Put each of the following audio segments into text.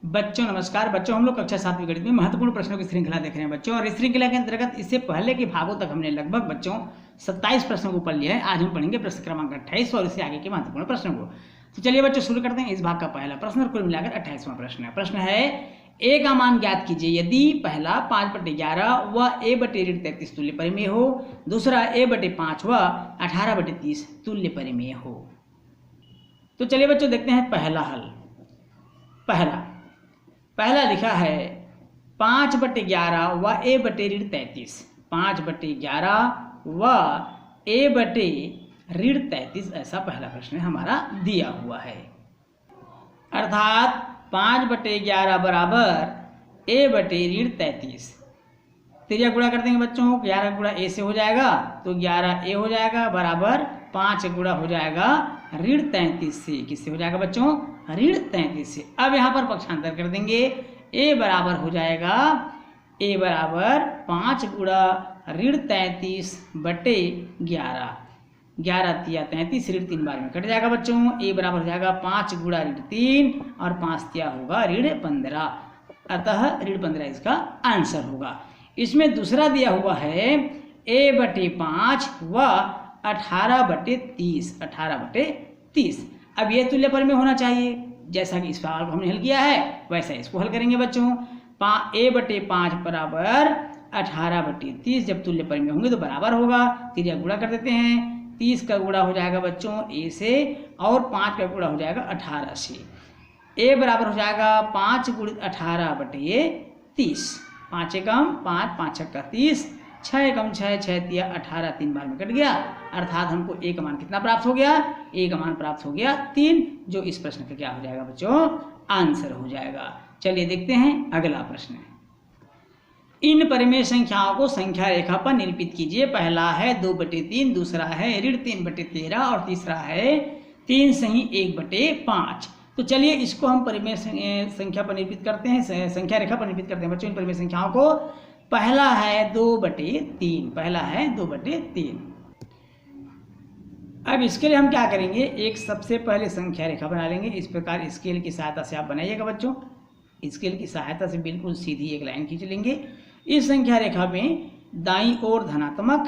बच्चों नमस्कार। बच्चों हम लोग कक्षा 7वीं गणित में महत्वपूर्ण प्रश्नों की श्रृंखला देख रहे हैं बच्चों, और इस श्रृंखला के अंतर्गत इससे पहले के भागों तक हमने लगभग बच्चों 27 प्रश्नों को पढ़ लिया है। आज हम पढ़ेंगे प्रश्न क्रमांक 28 और इससे आगे के महत्वपूर्ण प्रश्नों को। तो चलिए बच्चों शुरू करते हैं। इस भाग का पहला प्रश्न और कुल मिलाकर 28वां प्रश्न है। प्रश्न है ए का मान ज्ञात कीजिए यदि पहला 5/11 व a/33 तुल्य परिमेय हो, दूसरा a/5 व 18/30 तुल्य परिमेय हो। तो चलिए बच्चों देखते हैं पहला हल। पहला लिखा है 5/11 व a/33, 5/11 व a/33 ऐसा पहला प्रश्न हमारा दिया हुआ है। अर्थात 5/11 बराबर a/33। त्रिज्या गुणा कर देंगे बच्चों, 11 गुणा a से हो जाएगा तो 11a हो जाएगा बराबर 5 गुणा हो जाएगा ऋण 33 से। किससे हो जाएगा बच्चों? ऋण 33 से। अब यहाँ पर पक्षांतर कर देंगे, a बराबर हो जाएगा 5 गुणा ऋण 33/11, 11 तिया 33, ऋण 3 बार में कट जाएगा बच्चों। a बराबर हो जाएगा 5 गुणा ऋण 3 और 5 तिया होगा ऋण 15, अतः ऋण 15 इसका आंसर होगा। इसमें दूसरा दिया हुआ है a/5 व 18/30, 18/30। अब ये तुल्य परिमेय होना चाहिए, जैसा कि इस सवाल को हमने हल किया है वैसा इसको हल करेंगे बच्चों। a/5 बराबर 18/30, जब तुल्य परिमेय होंगे तो बराबर होगा। त्रिज्या गुणा कर देते हैं, 30 का गुणा हो जाएगा बच्चों a से और 5 का गुणा हो जाएगा 18 से। a बराबर हो जाएगा 5 गुणित 18/30, 5 एकम 5, 5 छक्का 30, 6 एकम 6, 6 तिया 18, 3 बार में कट गया। अर्थात हमको a का मान कितना प्राप्त हो गया? a का मान प्राप्त हो गया 3, जो इस प्रश्न का क्या हो जाएगा बच्चों? आंसर हो जाएगा। चलिए देखते हैं अगला प्रश्न। इन परिमेय संख्याओं को संख्या रेखा पर निरूपित कीजिए। पहला है 2/3, दूसरा है ऋण 3/13 और तीसरा है 3 सही 1/5। तो चलिए इसको हम परिमेय संख्या पर निरूपित करते हैं, संख्या रेखा पर निरूपित करते हैं बच्चों इन परिमेय संख्याओं को। पहला है 2/3, पहला है 2/3। अब इसके लिए हम क्या करेंगे, एक सबसे पहले संख्या रेखा बना लेंगे। इस प्रकार स्केल की सहायता से आप बनाइएगा बच्चों, स्केल की सहायता से बिल्कुल सीधी एक लाइन खींच लेंगे। इस संख्या रेखा में दाईं ओर धनात्मक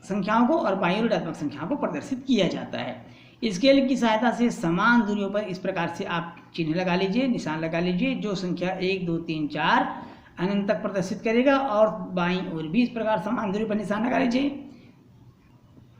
संख्याओं को और बाईं ओर ऋणात्मक संख्याओं को प्रदर्शित किया जाता है। स्केल की सहायता से समान दूरियों पर इस प्रकार से आप चिन्ह लगा लीजिए, निशान लगा लीजिए। जो संख्या 1 2 3 4 अनंत तक प्रदर्शित करेगा, और बाईं ओर भी इस प्रकार समान दूरी पर निशान लगा लीजिए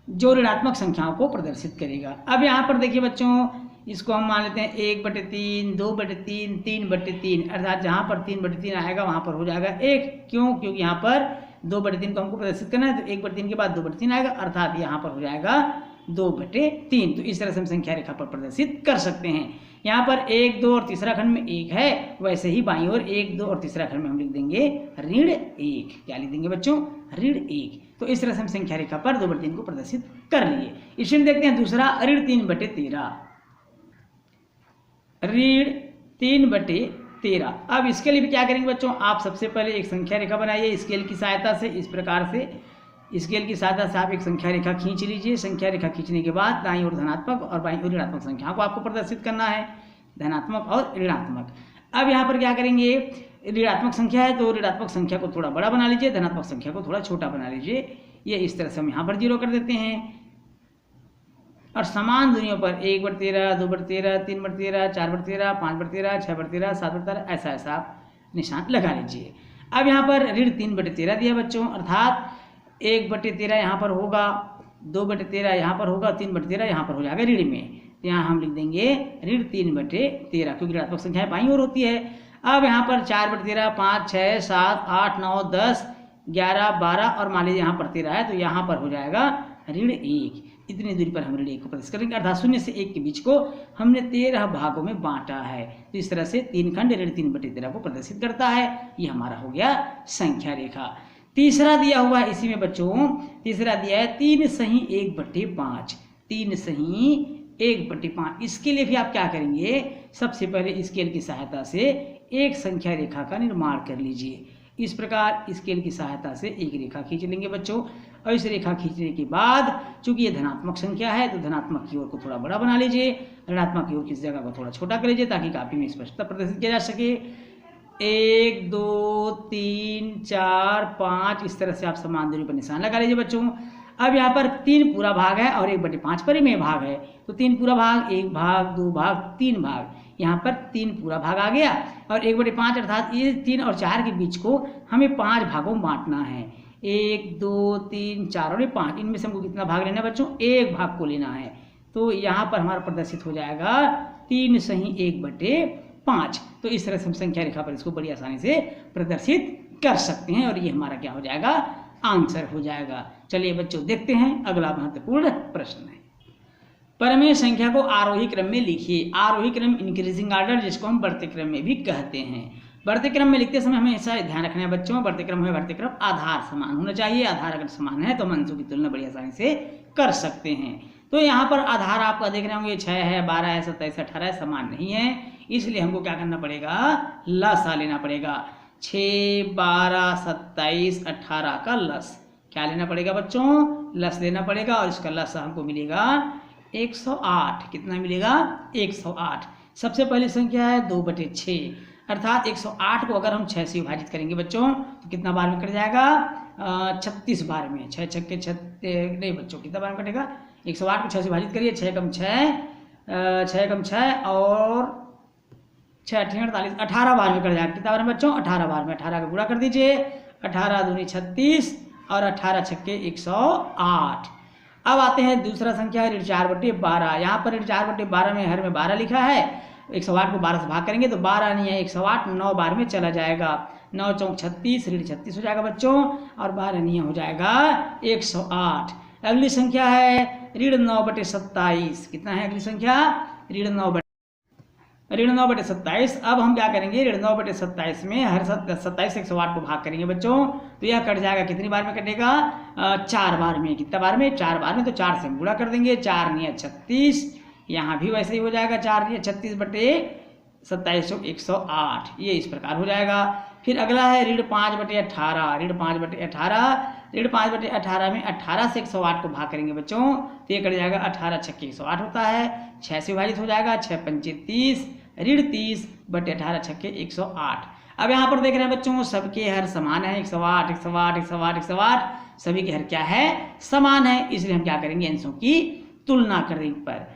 जो ऋणात्मक संख्याओं को प्रदर्शित करेगा। अब यहाँ पर देखिए बच्चों, इसको हम मान लेते हैं 1/3, 2/3, 3/3, अर्थात जहाँ पर 3/3 आएगा वहाँ पर हो जाएगा 1। क्यों? क्योंकि यहाँ पर 2/3 को हमको प्रदर्शित करना है, तो 1/3 के बाद 2/3 आएगा, अर्थात यहाँ पर हो जाएगा 2/3। तो इस तरह से हम संख्या रेखा पर प्रदर्शित कर सकते हैं। यहाँ पर 1 2 और तीसरा खंड में 1 है, वैसे ही बाईं ओर 1 2 और तीसरा खंड में हम लिख देंगे ऋण 1। क्या लिख देंगे बच्चों? ऋण 1। तो इस तरह से हम संख्या रेखा पर 2/3 को प्रदर्शित कर लिए। इसमें देखते हैं दूसरा ऋण 3/13, ऋण 3/13। अब इसके लिए भी क्या करेंगे बच्चों, आप सबसे पहले एक संख्या रेखा बनाइए स्केल की सहायता से। इस प्रकार से स्केल की सहायता से आप एक संख्या रेखा खींच लीजिए। संख्या रेखा खींचने के बाद दाईं ओर धनात्मक और बाईं ओर ऋणात्मक संख्याओं को आपको प्रदर्शित करना है, धनात्मक और ऋणात्मक। अब यहाँ पर क्या करेंगे, ऋणात्मक संख्या है तो ऋणात्मक संख्या को थोड़ा बड़ा बना लीजिए, धनात्मक संख्या को थोड़ा छोटा बना लीजिए। ये इस तरह से हम यहाँ पर 0 कर देते हैं। और समान दूरियों पर 1/13, 2/13, 3/13, 4/13, 5/13, 6/13, 7/13 ऐसा ऐसा आप निशान लगा लीजिए। अब यहाँ पर ऋण 3/13 दिया बच्चों, अर्थात 1/13 यहाँ पर होगा, 2/13 यहाँ पर होगा, 3/13 यहाँ पर हो जाएगा ऋण में। तो यहाँ हम लिख देंगे ऋण 3/13, क्योंकि ऋणात्मक संख्या बाईं ओर होती है। अब यहाँ पर 4/13, 5 6 7 8 9 10 11 12 और मान लीजिए यहाँ पर 13 है, तो यहाँ पर हो जाएगा ऋण 1। इतनी दूरी पर हम ऋण 1 को प्रदर्शित करेंगे, अर्थात 0 से 1 के बीच को हमने 13 भागों में बांटा है। तो इस तरह से 3 खंड ऋण 3/13 को प्रदर्शित करता है। ये हमारा हो गया संख्या रेखा। तीसरा दिया हुआ है इसी में बच्चों, तीसरा दिया है 3 सही 1/5, 3 सही 1/5। इसके लिए भी आप क्या करेंगे, सबसे पहले स्केल की सहायता से एक संख्या रेखा का निर्माण कर लीजिए। इस प्रकार स्केल की सहायता से एक रेखा खींच लेंगे बच्चों। और इस रेखा खींचने के बाद चूंकि ये धनात्मक संख्या है तो धनात्मक की ओर को थोड़ा बड़ा बना लीजिए, ऋणात्मक की ओर की जगह को थोड़ा छोटा कर लीजिए ताकि कापी में स्पष्टता प्रदर्शित किया जा सके। 1 2 3 4 5 इस तरह से आप समान दूरी पर निशान लगा लीजिए बच्चों। अब यहाँ पर 3 पूरा भाग है और 1/5 परिमेय भाग है, तो 3 पूरा भाग, 1 भाग, 2 भाग, 3 भाग, यहाँ पर 3 पूरा भाग आ गया और 1/5 अर्थात ये 3 और 4 के बीच को हमें 5 भागों में बांटना है। 1 2 3 4 और 5, इनमें से हमको कितना भाग लेना है बच्चों? 1 भाग को लेना है। तो यहाँ पर हमारा प्रदर्शित हो जाएगा 3 सही 1/5। तो इस तरह से हम संख्या रेखा पर इसको बड़ी आसानी से प्रदर्शित कर सकते हैं और ये हमारा क्या हो जाएगा? आंसर हो जाएगा। चलिए बच्चों देखते हैं अगला महत्वपूर्ण प्रश्न है। परिमेय संख्या को आरोही क्रम में लिखिए। आरोही क्रम इंक्रीजिंग ऑर्डर, जिसको हम बढ़ते क्रम में भी कहते हैं। बढ़ते क्रम में लिखते समय हमें ऐसा ध्यान रखना है बच्चों, बढ़ते क्रम में बढ़ते क्रम आधार समान होना चाहिए। आधार अगर समान है तो हम अंशों की तुलना बड़ी आसानी से कर सकते हैं। तो यहाँ पर आधार आपका देख रहे होंगे 6 है, 12 है, 27, 18 समान नहीं है, इसलिए हमको क्या करना पड़ेगा? लसा लेना पड़ेगा। 6 12 27 18 का लस क्या लेना पड़ेगा बच्चों? लस लेना पड़ेगा और इसका लस हमको मिलेगा 108। कितना मिलेगा? 108। सबसे पहली संख्या है 2/6 अर्थात 108 को अगर हम 6 से विभाजित करेंगे बच्चों तो कितना बार में कट जाएगा? 36 बार में। 6 छक्के 6 नहीं बच्चों, कितना बार में कटेगा? 108 को 6 से विभाजित करिए, 6 कम 6 और 6 8 48, 18 बार में कट जाएगा। कितना बार में बच्चों? 18 बार में। 18 का गुणा कर दीजिए, 18 दूनी 36 और 18 छक्के 108। अब आते हैं दूसरा संख्या है 4/12। यहाँ पर 4/12 में हर में 12 लिखा है, 108 को 12 से भाग करेंगे तो 12 नहीं है 108, 9 बार में चला जाएगा। 9 चौक 36, 36 हो जाएगा बच्चों और 12 नहीं हो जाएगा 108। अगली संख्या है 9/27। कितना है अगली संख्या? 9/27। अब हम क्या करेंगे? 9/27 में हर 27 से 108 को भाग करेंगे बच्चों तो यह कट जाएगा। कितनी बार में कटेगा? 4 बार में। कितना बार में? 4 बार में। तो 4 से हम गुणा कर देंगे, 4 नहीं 36, यहाँ भी वैसे ही हो जाएगा, 4 नहीं 36/27 108, ये इस प्रकार हो जाएगा। फिर अगला है 5/18। 5/18 में 18 से 108 को भाग करेंगे बच्चों तो ये कट जाएगा, 18 छक्के 108 होता है, 6 से विभाजित हो जाएगा, 6 पंचे 30, 30/18 छक्के 108। अब यहाँ पर देख रहे हैं बच्चों सबके हर समान है, 108 108 108 108 सभी के हर क्या है? समान है, इसलिए हम क्या करेंगे? अंशों की तुलना करेंगे पर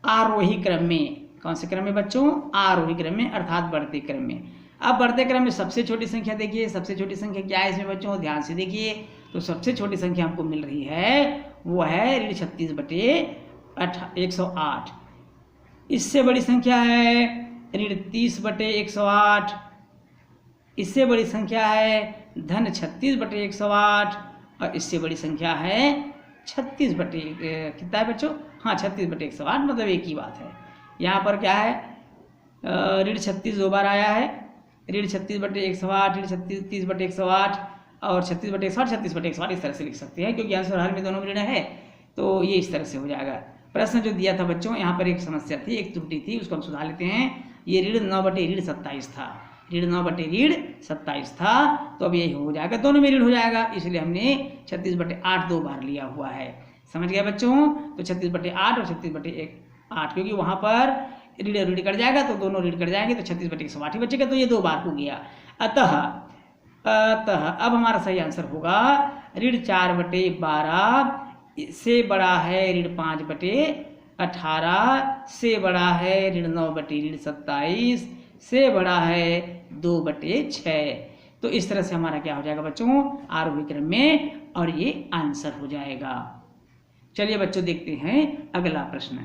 आरोही क्रम में। कौन से क्रम में बच्चों? आरोही क्रम में अर्थात बढ़ते क्रम में। अब बढ़ते क्रम में सबसे छोटी संख्या देखिए, सबसे छोटी संख्या क्या है इसमें बच्चों? ध्यान से देखिए। तो सबसे छोटी संख्या हमको मिल रही है वो है 36/108। इससे बड़ी संख्या है 30/108। इससे बड़ी संख्या है 36/108 और इससे बड़ी संख्या है 36 कितना है बच्चों? हाँ 36/108, मतलब एक ही बात है। यहाँ पर क्या है? 36 दो बार आया है, 36/108, 30/108 और 36/108, 36/108 इस तरह से लिख सकते हैं क्योंकि आंसर हर में दोनों ऋण है, तो ये इस तरह से हो जाएगा। प्रश्न जो दिया था बच्चों यहाँ पर एक समस्या थी, एक त्रुटि थी, उसको हम सुधार लेते हैं। ये 9/27 था, 9/27 था, तो अब यही हो जाएगा, दोनों में ऋण हो जाएगा, इसलिए हमने 36/8 दो बार लिया हुआ है। समझ गया बच्चों? तो 36/8 और 36/8 क्योंकि वहाँ पर ऋण कट जाएगा तो दोनों ऋण कट जाएंगे तो 36/108 ही बचेगा, तो ये दो बार हो गया। अतः अब हमारा सही आंसर होगा 4/12 से बड़ा है 5/18 से बड़ा है 9/27 से बड़ा है 2/6। तो इस तरह से हमारा क्या हो जाएगा बच्चों? आरोही क्रम में, और ये आंसर हो जाएगा। चलिए बच्चों देखते हैं अगला प्रश्न।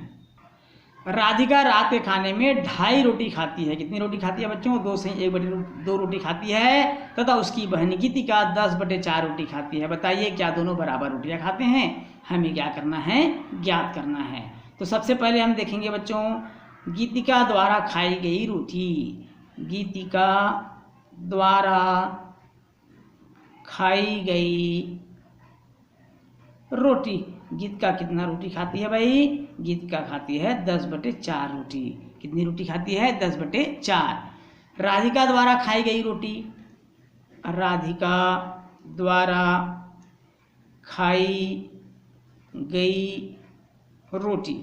राधिका रात के खाने में 2.5 रोटी खाती है। कितनी रोटी खाती है बच्चों? 2 से 1/2 रोटी खाती है तथा उसकी बहन गीतिका 10/4 रोटी खाती है। बताइए क्या दोनों बराबर रोटियां खाते हैं? हमें क्या करना है? ज्ञात करना है। तो सबसे पहले हम देखेंगे बच्चों गीतिका द्वारा खाई गई रोटी। गीतिका द्वारा खाई गई रोटी। गीतिका कितना रोटी खाती है भाई? गीतिका खाती है 10/4 रोटी। कितनी रोटी खाती है? 10/4। राधिका द्वारा खाई गई रोटी। राधिका द्वारा खाई गई रोटी।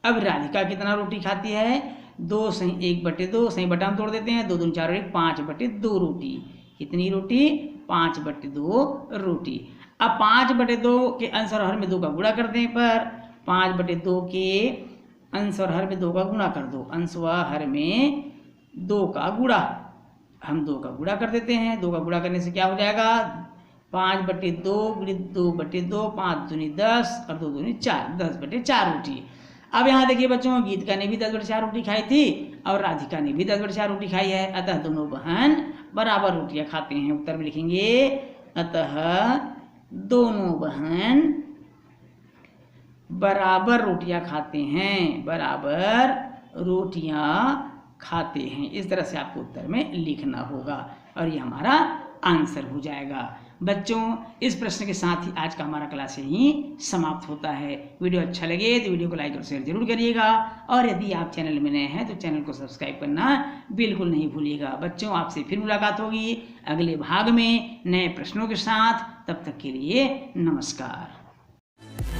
अब राधिका कितना रोटी खाती है? 2 सही 1/2 सही बटा हम तोड़ देते हैं, 2 दूनी 4 और 1 5/2 रोटी। कितनी रोटी? 5/2 रोटी। अब 5/2 के अंश और हर में 2 का गुणा कर दें, पर 5/2 के अंश और हर में 2 का गुणा कर दो, अंश व हर में 2 का गुणा। हम 2 का गुणा कर देते हैं, 2 का गुणा करने से क्या हो जाएगा? 5/2 गुणित 2/2, 5 दूनी 10 और 2 दूनी 4, 10/4 रोटी। अब यहाँ देखिए बच्चों, गीतिका ने भी 10/4 रोटी खाई थी और राधिका ने भी 10/4 रोटी खाई है, अतः दोनों बहन बराबर रोटियां खाते हैं। उत्तर में लिखेंगे अतः दोनों बहन बराबर रोटियां खाते हैं, बराबर रोटियां खाते हैं। इस तरह से आपको उत्तर में लिखना होगा और ये हमारा आंसर हो जाएगा। बच्चों, इस प्रश्न के साथ ही आज का हमारा क्लास यहीं समाप्त होता है। वीडियो अच्छा लगे तो वीडियो को लाइक और शेयर जरूर करिएगा और यदि आप चैनल में नए हैं तो चैनल को सब्सक्राइब करना बिल्कुल नहीं भूलिएगा। बच्चों, आपसे फिर मुलाकात होगी अगले भाग में नए प्रश्नों के साथ। तब तक के लिए नमस्कार।